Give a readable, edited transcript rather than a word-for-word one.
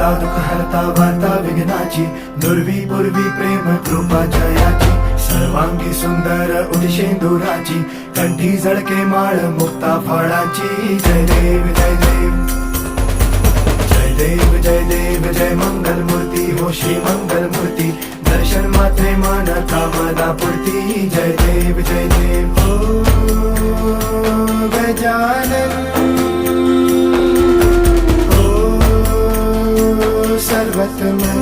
हरता दुःख हरता वार्ता विघ्नाची, दुर्वी पूर्वी प्रेम कृपा जयाची, सर्वांगी सुंदर उदिशेंदुराची, कंठी झळके माळ मुक्ता फळाची. जय देव जय देव जय देव जय देव जय मंगल मूर्ती हो श्री मंगल मूर्ती, दर्शन मात्रे मन कामना पूर्ती. जय देव जय देव हो गजानन हो सर्वतमन.